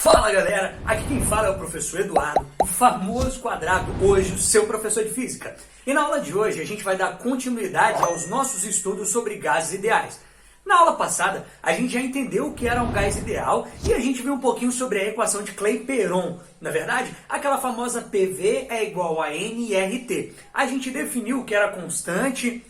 Fala galera, aqui quem fala é o professor Eduardo, o famoso quadrado, hoje o seu professor de física. E na aula de hoje a gente vai dar continuidade aos nossos estudos sobre gases ideais. Na aula passada a gente já entendeu o que era um gás ideal e a gente viu um pouquinho sobre a equação de Clapeyron. Na verdade, aquela famosa PV é igual a nRT. A gente definiu o que era a constante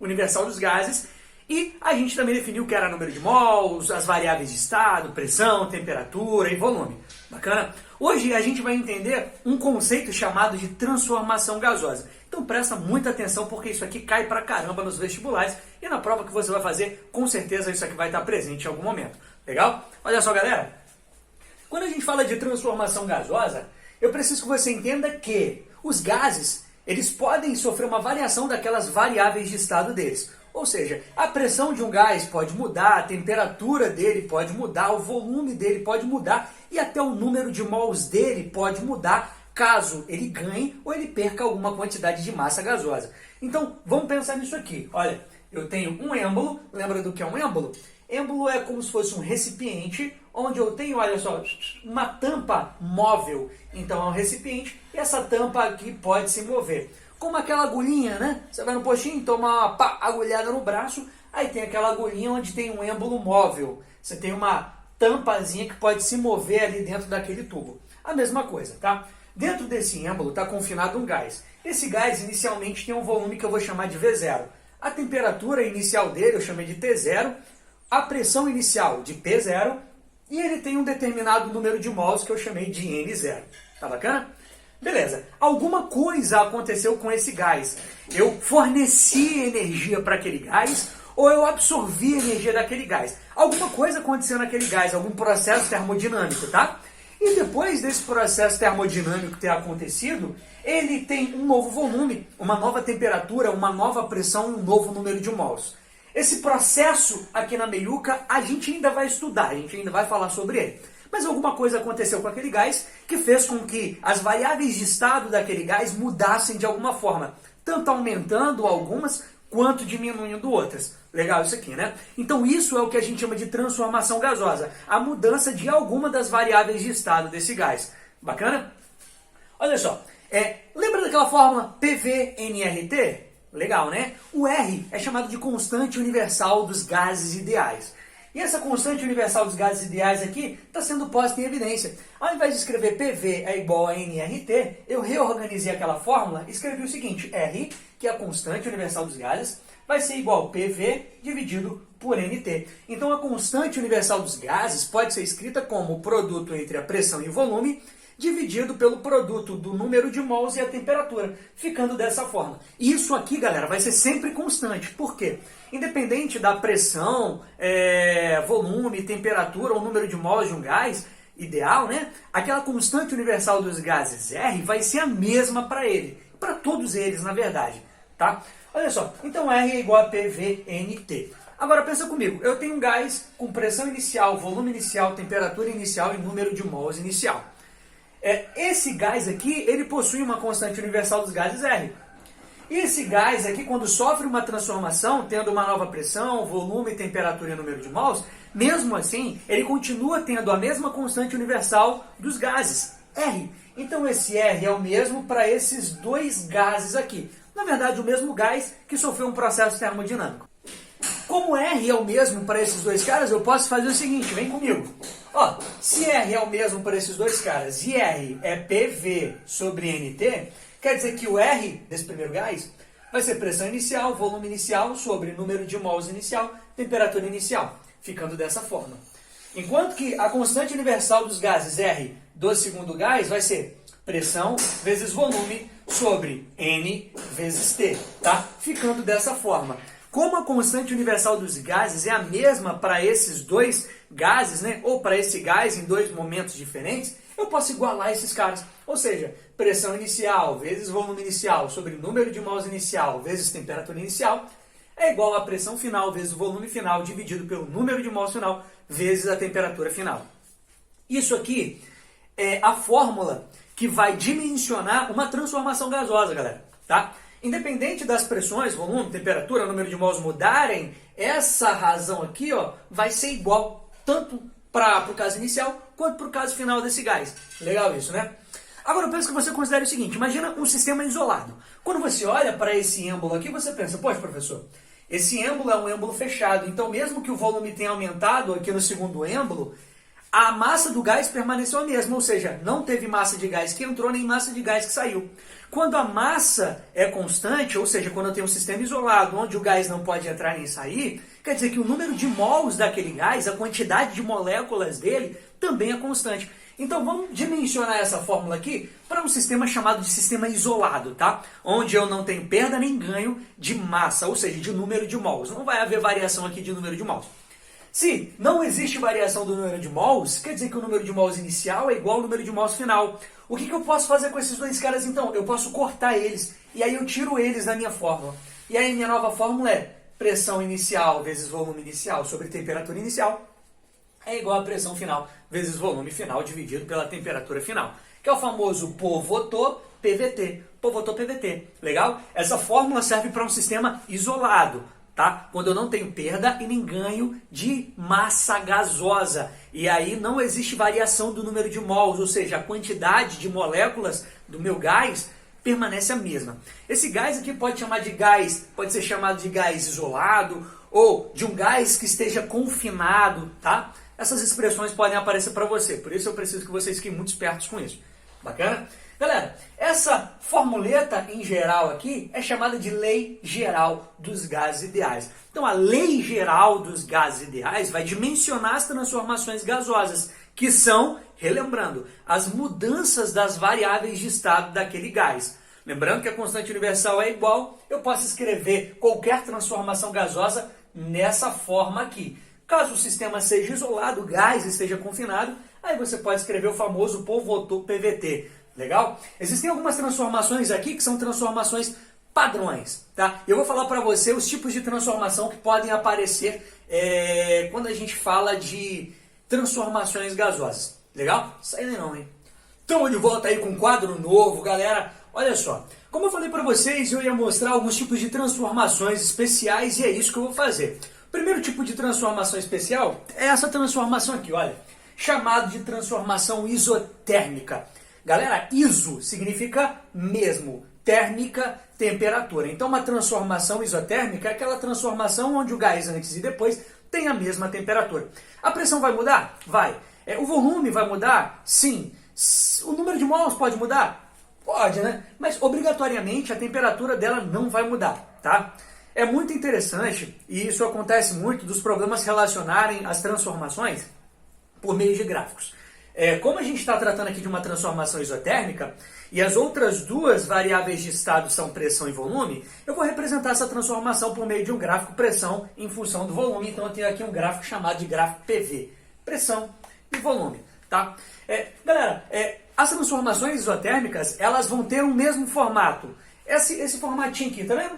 universal dos gases. E a gente também definiu o que era número de mols, as variáveis de estado, pressão, temperatura e volume. Bacana? Hoje a gente vai entender um conceito chamado de transformação gasosa. Então presta muita atenção porque isso aqui cai pra caramba nos vestibulares e na prova que você vai fazer, com certeza isso aqui vai estar presente em algum momento. Legal? Olha só galera, quando a gente fala de transformação gasosa, eu preciso que você entenda que os gases, eles podem sofrer uma variação daquelas variáveis de estado deles. Ou seja, a pressão de um gás pode mudar, a temperatura dele pode mudar, o volume dele pode mudar e até o número de mols dele pode mudar caso ele ganhe ou ele perca alguma quantidade de massa gasosa. Então, vamos pensar nisso aqui. Olha, eu tenho um êmbolo, lembra do que é um êmbolo? Êmbolo é como se fosse um recipiente onde eu tenho, olha só, uma tampa móvel. Então é um recipiente e essa tampa aqui pode se mover. Como aquela agulhinha, né? Você vai no postinho, toma uma agulhada no braço, aí tem aquela agulhinha onde tem um êmbolo móvel. Você tem uma tampazinha que pode se mover ali dentro daquele tubo. A mesma coisa, tá? Dentro desse êmbolo está confinado um gás. Esse gás inicialmente tem um volume que eu vou chamar de V0. A temperatura inicial dele eu chamei de T0, a pressão inicial de P0 e ele tem um determinado número de mols que eu chamei de N0. Tá bacana? Beleza, alguma coisa aconteceu com esse gás. Eu forneci energia para aquele gás ou eu absorvi energia daquele gás. Alguma coisa aconteceu naquele gás, algum processo termodinâmico, tá? E depois desse processo termodinâmico ter acontecido, ele tem um novo volume, uma nova temperatura, uma nova pressão e um novo número de mols. Esse processo aqui na meiuca a gente ainda vai estudar, a gente ainda vai falar sobre ele. Mas alguma coisa aconteceu com aquele gás que fez com que as variáveis de estado daquele gás mudassem de alguma forma, tanto aumentando algumas quanto diminuindo outras. Legal isso aqui, né? Então isso é o que a gente chama de transformação gasosa, a mudança de alguma das variáveis de estado desse gás. Bacana? Olha só, lembra daquela fórmula PV-nRT? Legal, né? O R é chamado de constante universal dos gases ideais. E essa constante universal dos gases ideais aqui está sendo posta em evidência. Ao invés de escrever PV é igual a nRT, eu reorganizei aquela fórmula e escrevi o seguinte: R, que é a constante universal dos gases, vai ser igual a PV dividido por NT. Então a constante universal dos gases pode ser escrita como o produto entre a pressão e o volume, dividido pelo produto do número de mols e a temperatura, ficando dessa forma. Isso aqui, galera, vai ser sempre constante. Por quê? Independente da pressão, volume, temperatura ou número de mols de um gás ideal, né? Aquela constante universal dos gases R vai ser a mesma para ele. Para todos eles, na verdade. Tá? Olha só, então R é igual a PVNT. Agora pensa comigo, eu tenho um gás com pressão inicial, volume inicial, temperatura inicial e número de mols inicial. Esse gás aqui, ele possui uma constante universal dos gases R. E esse gás aqui, quando sofre uma transformação, tendo uma nova pressão, volume, temperatura e número de mols, mesmo assim, ele continua tendo a mesma constante universal dos gases, R. Então esse R é o mesmo para esses dois gases aqui. Na verdade, o mesmo gás que sofreu um processo termodinâmico. Como R é o mesmo para esses dois caras, eu posso fazer o seguinte, vem comigo. Ó, se R é o mesmo para esses dois caras e R é PV sobre NT, quer dizer que o R desse primeiro gás vai ser pressão inicial, volume inicial sobre número de mols inicial, temperatura inicial, ficando dessa forma. Enquanto que a constante universal dos gases R do segundo gás vai ser pressão vezes volume sobre N vezes T, tá? Ficando dessa forma. Como a constante universal dos gases é a mesma para esses dois gases, né? Ou para esse gás em dois momentos diferentes, eu posso igualar esses caras. Ou seja, pressão inicial vezes volume inicial sobre número de mols inicial vezes temperatura inicial é igual a pressão final vezes o volume final dividido pelo número de mols final vezes a temperatura final. Isso aqui é a fórmula que vai dimensionar uma transformação gasosa, galera, tá? Independente das pressões, volume, temperatura, número de mols mudarem, essa razão aqui, ó, vai ser igual tanto para o caso inicial, quanto para o caso final desse gás. Legal isso, né? Agora eu penso que você considere o seguinte, imagina um sistema isolado. Quando você olha para esse êmbolo aqui, você pensa, poxa professor, esse êmbolo é um êmbolo fechado, então mesmo que o volume tenha aumentado aqui no segundo êmbolo, a massa do gás permaneceu a mesma, ou seja, não teve massa de gás que entrou, nem massa de gás que saiu. Quando a massa é constante, ou seja, quando eu tenho um sistema isolado, onde o gás não pode entrar nem sair, quer dizer que o número de mols daquele gás, a quantidade de moléculas dele, também é constante. Então vamos dimensionar essa fórmula aqui para um sistema chamado de sistema isolado, tá? Onde eu não tenho perda nem ganho de massa, ou seja, de número de mols. Não vai haver variação aqui de número de mols. Se não existe variação do número de mols, quer dizer que o número de mols inicial é igual ao número de mols final. O que eu posso fazer com esses dois caras então? Eu posso cortar eles, e aí eu tiro eles da minha fórmula. E aí minha nova fórmula é pressão inicial vezes volume inicial sobre temperatura inicial é igual a pressão final vezes volume final dividido pela temperatura final, que é o famoso Povotot-PVT. Povotot-PVT, legal? Essa fórmula serve para um sistema isolado, tá? Quando eu não tenho perda e nem ganho de massa gasosa. E aí não existe variação do número de mols, ou seja, a quantidade de moléculas do meu gás permanece a mesma. Esse gás aqui pode ser chamado de gás isolado ou de um gás que esteja confinado, tá? Essas expressões podem aparecer para você, por isso eu preciso que vocês fiquem muito espertos com isso. Bacana? Galera, essa formuleta em geral aqui é chamada de lei geral dos gases ideais. Então a lei geral dos gases ideais vai dimensionar as transformações gasosas, que são, relembrando, as mudanças das variáveis de estado daquele gás. Lembrando que a constante universal é igual, eu posso escrever qualquer transformação gasosa nessa forma aqui. Caso o sistema seja isolado, o gás esteja confinado, aí você pode escrever o famoso Povotot-PVT. Legal? Existem algumas transformações aqui que são transformações padrões, tá? Eu vou falar para você os tipos de transformação que podem aparecer quando a gente fala de transformações gasosas. Legal? Sai daí não, hein? Estamos de volta aí com um quadro novo, galera. Olha só, como eu falei para vocês, eu ia mostrar alguns tipos de transformações especiais e é isso que eu vou fazer. O primeiro tipo de transformação especial é essa transformação aqui, olha, chamado de transformação isotérmica. Galera, iso significa mesmo, térmica, temperatura. Então uma transformação isotérmica é aquela transformação onde o gás antes e depois tem a mesma temperatura. A pressão vai mudar? Vai. O volume vai mudar? Sim. O número de mols pode mudar? Pode, né? Mas obrigatoriamente a temperatura dela não vai mudar, tá? É muito interessante, e isso acontece muito, dos programas relacionarem as transformações por meio de gráficos. Como a gente está tratando aqui de uma transformação isotérmica, e as outras duas variáveis de estado são pressão e volume, eu vou representar essa transformação por meio de um gráfico pressão em função do volume. Então eu tenho aqui um gráfico chamado de gráfico PV, pressão e volume, tá? Galera, as transformações isotérmicas, elas vão ter o mesmo formato. Esse formatinho aqui, tá vendo?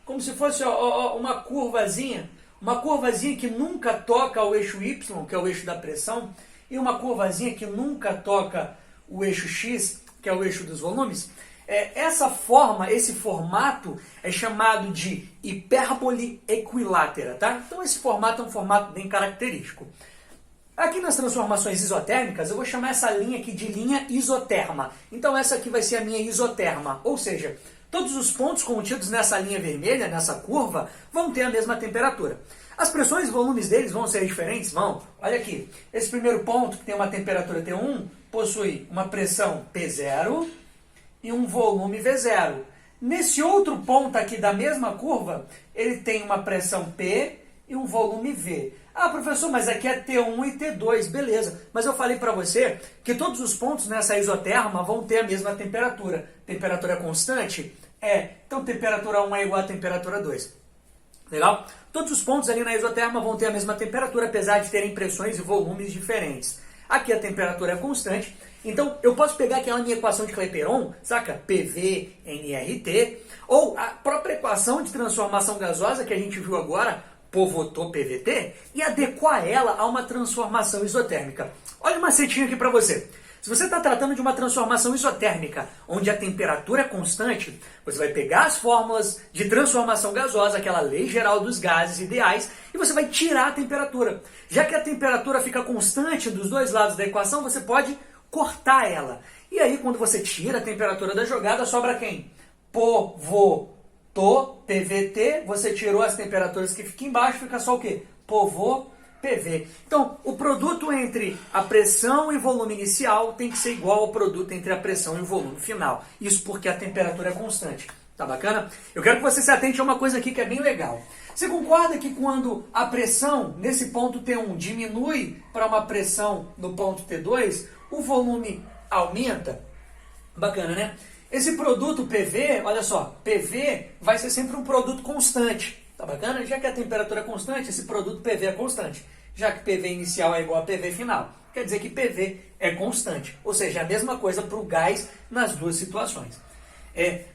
Como se fosse uma curvazinha que nunca toca o eixo Y, que é o eixo da pressão, e uma curvazinha que nunca toca o eixo X, que é o eixo dos volumes. Esse formato é chamado de hipérbole equilátera, tá? Então esse formato é um formato bem característico. Aqui nas transformações isotérmicas, eu vou chamar essa linha aqui de linha isoterma. Então essa aqui vai ser a minha isoterma, ou seja, todos os pontos contidos nessa linha vermelha, nessa curva, vão ter a mesma temperatura. As pressões e volumes deles vão ser diferentes? Vão. Olha aqui, esse primeiro ponto, que tem uma temperatura T1, possui uma pressão P0 e um volume V0. Nesse outro ponto aqui da mesma curva, ele tem uma pressão P e um volume V. Ah, professor, mas aqui é T1 e T2, beleza. Mas eu falei para você que todos os pontos nessa isoterma vão ter a mesma temperatura. Temperatura constante? Então temperatura 1 é igual a temperatura 2. Legal? Todos os pontos ali na isoterma vão ter a mesma temperatura, apesar de terem pressões e volumes diferentes. Aqui a temperatura é constante, então eu posso pegar aquela minha equação de Clapeyron, saca? PV, nRT, ou a própria equação de transformação gasosa que a gente viu agora, Povotot-PVT, e adequar ela a uma transformação isotérmica. Olha uma setinha aqui para você. Se você está tratando de uma transformação isotérmica, onde a temperatura é constante, você vai pegar as fórmulas de transformação gasosa, aquela lei geral dos gases ideais, e você vai tirar a temperatura. Já que a temperatura fica constante dos dois lados da equação, você pode cortar ela. E aí, quando você tira a temperatura da jogada, sobra quem? Povoto, PVT, você tirou as temperaturas que ficam embaixo, fica só o quê? Povo, PV. Então, o produto entre a pressão e volume inicial tem que ser igual ao produto entre a pressão e o volume final. Isso porque a temperatura é constante. Tá bacana? Eu quero que você se atente a uma coisa aqui que é bem legal. Você concorda que quando a pressão nesse ponto T1 diminui para uma pressão no ponto T2, o volume aumenta? Bacana, né? Esse produto PV, olha só, PV vai ser sempre um produto constante. Tá bacana? Já que a temperatura é constante, esse produto PV é constante. Já que PV inicial é igual a PV final. Quer dizer que PV é constante. Ou seja, é a mesma coisa para o gás nas duas situações.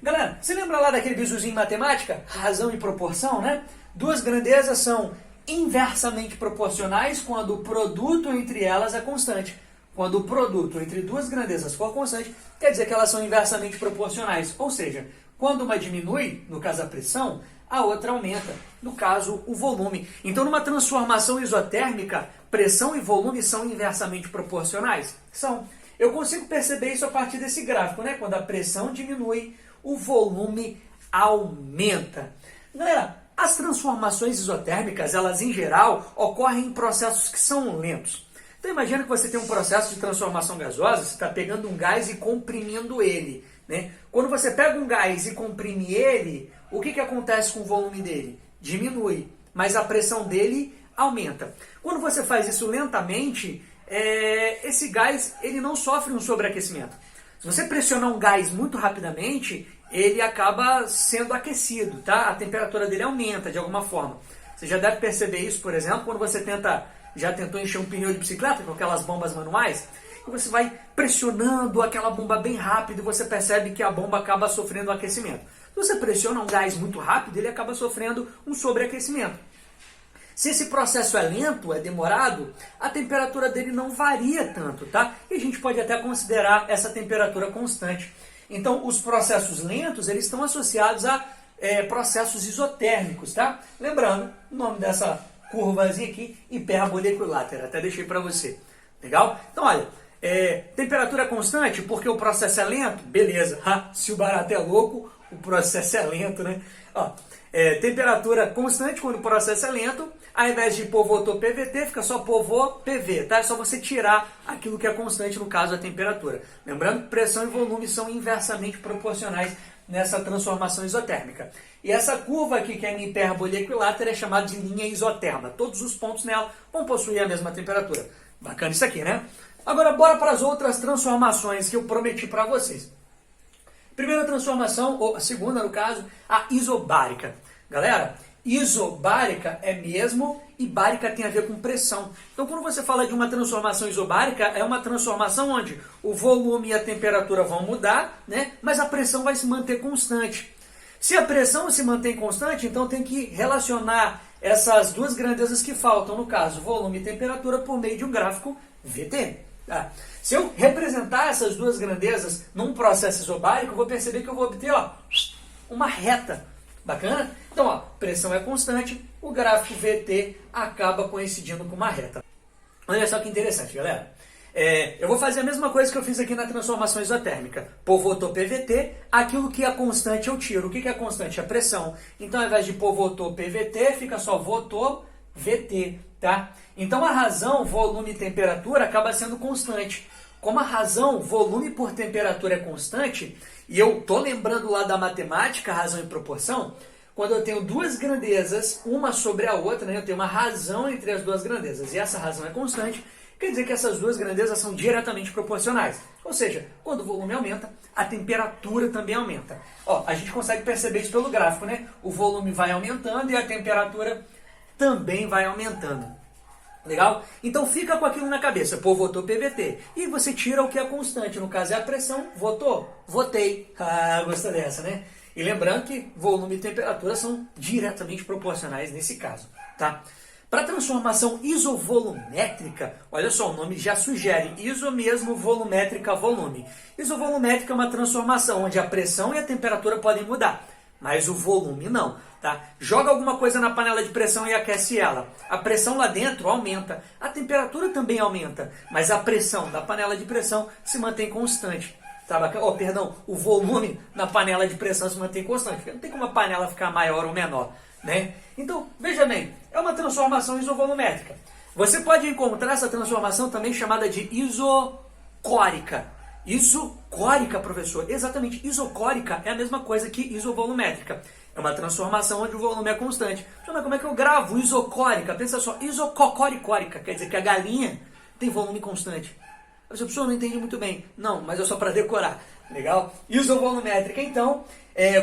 Galera, você lembra lá daquele bisuzinho em matemática? Razão e proporção, né? Duas grandezas são inversamente proporcionais quando o produto entre elas é constante. Quando o produto entre duas grandezas for constante, quer dizer que elas são inversamente proporcionais. Ou seja, quando uma diminui, no caso a pressão, a outra aumenta, no caso o volume. Então, numa transformação isotérmica, pressão e volume são inversamente proporcionais? São. Eu consigo perceber isso a partir desse gráfico, né? Quando a pressão diminui, o volume aumenta. Galera, as transformações isotérmicas, elas em geral, ocorrem em processos que são lentos. Então, imagina que você tem um processo de transformação gasosa, você está pegando um gás e comprimindo ele, né? Quando você pega um gás e comprime ele, o que acontece com o volume dele? Diminui, mas a pressão dele aumenta. Quando você faz isso lentamente, esse gás ele não sofre um sobreaquecimento. Se você pressionar um gás muito rapidamente, ele acaba sendo aquecido, tá? A temperatura dele aumenta de alguma forma. Você já deve perceber isso, por exemplo, quando você já tentou encher um pneu de bicicleta com aquelas bombas manuais, e você vai pressionando aquela bomba bem rápido e você percebe que a bomba acaba sofrendo um aquecimento. Se você pressiona um gás muito rápido, ele acaba sofrendo um sobreaquecimento. Se esse processo é lento, é demorado, a temperatura dele não varia tanto, tá? E a gente pode até considerar essa temperatura constante. Então, os processos lentos, eles estão associados a processos isotérmicos, tá? Lembrando, o nome dessa curvazinha aqui, hipérbole equilátera, até deixei para você. Legal? Então, olha, temperatura constante porque o processo é lento? Beleza. Se o barato é louco, o processo é lento, né? Ó, temperatura constante quando o processo é lento, ao invés de povoto PVT, fica só povo PV, tá? É só você tirar aquilo que é constante, no caso a temperatura. Lembrando que pressão e volume são inversamente proporcionais nessa transformação isotérmica. E essa curva aqui, que é a hipérbole equilátera, é chamada de linha isoterma. Todos os pontos nela vão possuir a mesma temperatura. Bacana isso aqui, né? Agora, bora para as outras transformações que eu prometi para vocês. Primeira transformação, ou a segunda no caso, a isobárica. Galera, isobárica é mesmo e bárica tem a ver com pressão. Então, quando você fala de uma transformação isobárica, é uma transformação onde o volume e a temperatura vão mudar, né? Mas a pressão vai se manter constante. Se a pressão se mantém constante, então tem que relacionar essas duas grandezas que faltam, no caso, volume e temperatura, por meio de um gráfico VT. Tá? Se eu representar essas duas grandezas num processo isobárico, eu vou perceber que eu vou obter uma reta. Bacana? Então, pressão é constante, o gráfico VT acaba coincidindo com uma reta. Olha só que interessante, galera. Eu vou fazer a mesma coisa que eu fiz aqui na transformação isotérmica. Povoto PVT, aquilo que é constante eu tiro. O que é constante? A pressão. Então, ao invés de povoto PVT, fica só voto VT, tá? Então, a razão, volume e temperatura acaba sendo constante. Como a razão, volume por temperatura é constante, e eu tô lembrando lá da matemática, razão e proporção, quando eu tenho duas grandezas, uma sobre a outra, né, eu tenho uma razão entre as duas grandezas, e essa razão é constante, quer dizer que essas duas grandezas são diretamente proporcionais. Ou seja, quando o volume aumenta, a temperatura também aumenta. A gente consegue perceber isso pelo gráfico, né? O volume vai aumentando e a temperatura também vai aumentando. Legal? Então fica com aquilo na cabeça, votou PVT. E você tira o que é constante, no caso é a pressão, votou, votei. Gostou dessa, né? E lembrando que volume e temperatura são diretamente proporcionais nesse caso, tá? Para transformação isovolumétrica, olha só, o nome já sugere, iso mesmo, volumétrica, volume. Isovolumétrica é uma transformação onde a pressão e a temperatura podem mudar, mas o volume não, tá? Joga alguma coisa na panela de pressão e aquece ela. A pressão lá dentro aumenta, a temperatura também aumenta, mas a pressão da panela de pressão se mantém constante. Tá bacana? Oh, perdão, o volume na panela de pressão se mantém constante, porque não tem como a panela ficar maior ou menor, né? Então, veja bem, é uma transformação isovolumétrica. Você pode encontrar essa transformação também chamada de isocórica. Isocórica, professor. Exatamente, isocórica é a mesma coisa que isovolumétrica. É uma transformação onde o volume é constante. Mas como é que eu gravo isocórica? Pensa só, isococoricórica, quer dizer que a galinha tem volume constante. A pessoa não entende muito bem. Não, mas é só para decorar. Legal? Isovolumétrica, então,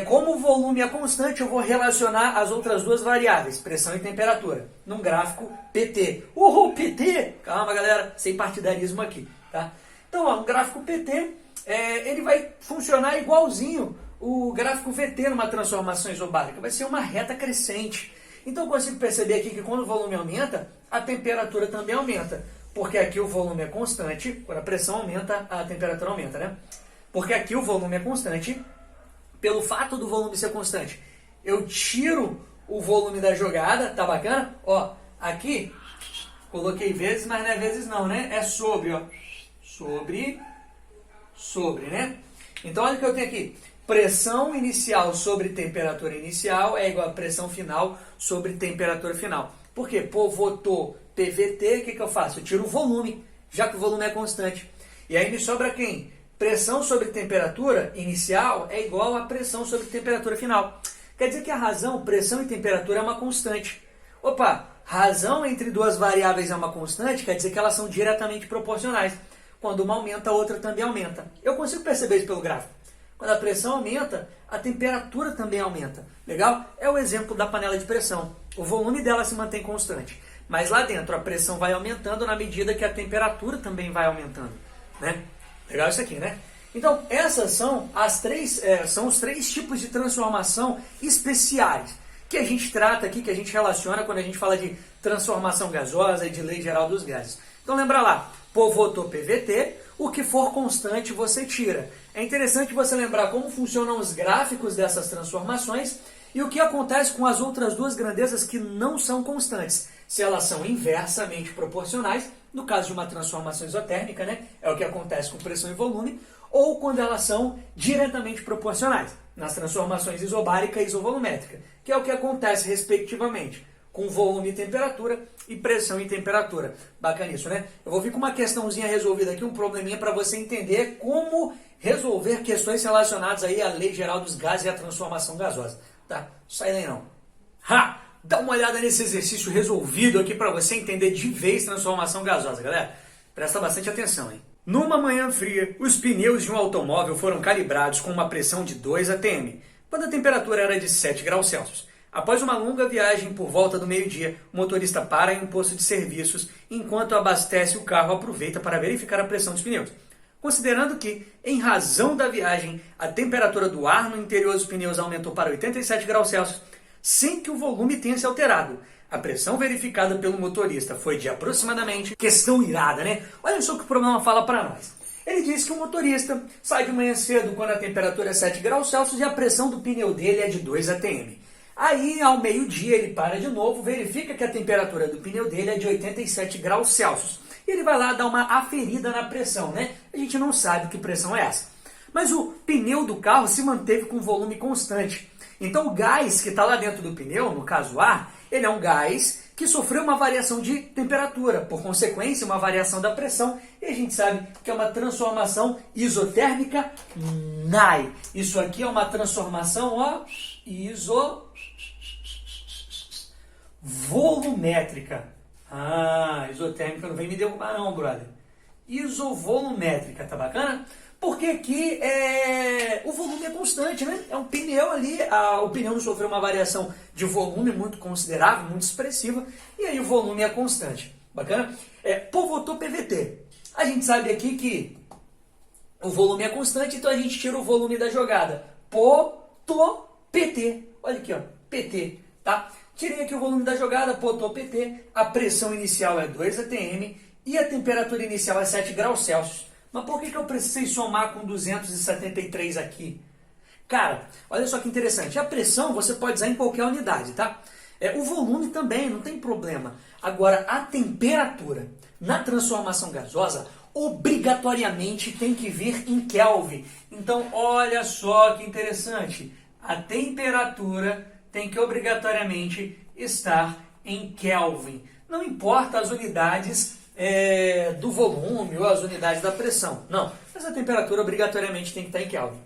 como o volume é constante, eu vou relacionar as outras duas variáveis, pressão e temperatura, num gráfico PT. Uhul, PT! Calma, galera, sem partidarismo aqui, tá? Então, ó, um gráfico PT, ele vai funcionar igualzinho o gráfico VT numa transformação isobárica. Vai ser uma reta crescente. Então, eu consigo perceber aqui que quando o volume aumenta, a temperatura também aumenta. Porque aqui o volume é constante, quando a pressão aumenta, a temperatura aumenta, né? Porque aqui o volume é constante, pelo fato do volume ser constante, eu tiro o volume da jogada, tá bacana? Ó, aqui, coloquei vezes, mas não é vezes não, né? É sobre, ó. Sobre, né? Então, olha o que eu tenho aqui. Pressão inicial sobre temperatura inicial é igual a pressão final sobre temperatura final. Por quê? Pô, votou PVT, o que eu faço? Eu tiro o volume, já que o volume é constante. E aí me sobra quem? Pressão sobre temperatura inicial é igual a pressão sobre temperatura final. Quer dizer que a razão, pressão e temperatura é uma constante. Opa, razão entre duas variáveis é uma constante, quer dizer que elas são diretamente proporcionais. Quando uma aumenta, a outra também aumenta. Eu consigo perceber isso pelo gráfico. Quando a pressão aumenta, a temperatura também aumenta. Legal? É o exemplo da panela de pressão. O volume dela se mantém constante. Mas lá dentro a pressão vai aumentando na medida que a temperatura também vai aumentando, né? Legal isso aqui, né? Então, essas são os três tipos de transformação especiais que a gente trata aqui, que a gente relaciona quando a gente fala de transformação gasosa e de lei geral dos gases. Então, lembra lá, votou PVT, o que for constante você tira. É interessante você lembrar como funcionam os gráficos dessas transformações e o que acontece com as outras duas grandezas que não são constantes. Se elas são inversamente proporcionais, no caso de uma transformação isotérmica, né, é o que acontece com pressão e volume, ou quando elas são diretamente proporcionais, nas transformações isobárica e isovolumétrica, que é o que acontece respectivamente com volume e temperatura e pressão e temperatura. Bacana isso, né? Eu vou vir com uma questãozinha resolvida aqui, um probleminha para você entender como resolver questões relacionadas aí à lei geral dos gases e à transformação gasosa. Tá? Sai daí não. Ha! Dá uma olhada nesse exercício resolvido aqui para você entender de vez transformação gasosa, galera. Presta bastante atenção, hein? Numa manhã fria, os pneus de um automóvel foram calibrados com uma pressão de 2 atm, quando a temperatura era de 7 graus Celsius. Após uma longa viagem por volta do meio-dia, o motorista para em um posto de serviços, enquanto abastece o carro, aproveita para verificar a pressão dos pneus. Considerando que, em razão da viagem, a temperatura do ar no interior dos pneus aumentou para 87 graus Celsius, sem que o volume tenha se alterado. A pressão verificada pelo motorista foi de aproximadamente... Questão irada, né? Olha só o que o problema fala para nós. Ele diz que o motorista sai de manhã cedo quando a temperatura é 7 graus Celsius e a pressão do pneu dele é de 2 atm. Aí, ao meio-dia, ele para de novo, verifica que a temperatura do pneu dele é de 87 graus Celsius. E ele vai lá dar uma aferida na pressão, né? A gente não sabe que pressão é essa. Mas o pneu do carro se manteve com volume constante. Então o gás que está lá dentro do pneu, no caso o ar, ele é um gás que sofreu uma variação de temperatura, por consequência uma variação da pressão, e a gente sabe que é uma transformação isotérmica NAI. Isso aqui é uma transformação isovolumétrica. Isotérmica não vem me derrubar não, brother. Isovolumétrica, tá bacana? Porque aqui o volume é constante, né? É um pneu ali, o pneu não sofreu uma variação de volume muito considerável, muito expressiva, e aí o volume é constante. Bacana? Votou PVT. A gente sabe aqui que o volume é constante, então a gente tira o volume da jogada. PT. Olha aqui, ó, PT, tá? Tirei aqui o volume da jogada, botou PT, a pressão inicial é 2 atm e a temperatura inicial é 7 graus Celsius. Mas por que eu precisei somar com 273 aqui? Cara, olha só que interessante, a pressão você pode usar em qualquer unidade, tá? O volume também, não tem problema. Agora, a temperatura na transformação gasosa obrigatoriamente tem que vir em Kelvin. Então, olha só que interessante, a temperatura tem que obrigatoriamente estar em Kelvin. Não importa as unidades do volume ou as unidades da pressão. Não, mas a temperatura obrigatoriamente tem que estar em Kelvin.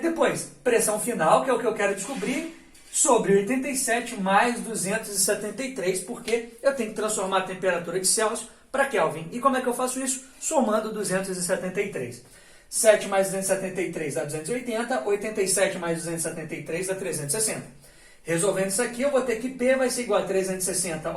Depois, pressão final, que é o que eu quero descobrir, sobre 87 mais 273, porque eu tenho que transformar a temperatura de Celsius para Kelvin. E como é que eu faço isso? Somando 273. 7 mais 273 dá 280, 87 mais 273 dá 360. Resolvendo isso aqui, eu vou ter que P vai ser igual a 360,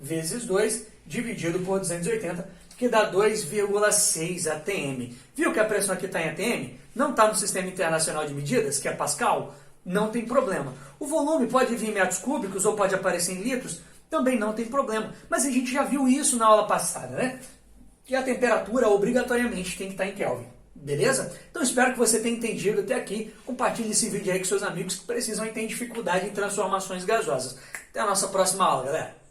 vezes 2, dividido por 280, que dá 2,6 atm. Viu que a pressão aqui está em atm? Não está no Sistema Internacional de Medidas, que é Pascal? Não tem problema. O volume pode vir em metros cúbicos ou pode aparecer em litros? Também não tem problema. Mas a gente já viu isso na aula passada, né? Que a temperatura obrigatoriamente tem que estar em Kelvin. Beleza? Então espero que você tenha entendido até aqui. Compartilhe esse vídeo aí com seus amigos que precisam e têm dificuldade em transformações gasosas. Até a nossa próxima aula, galera.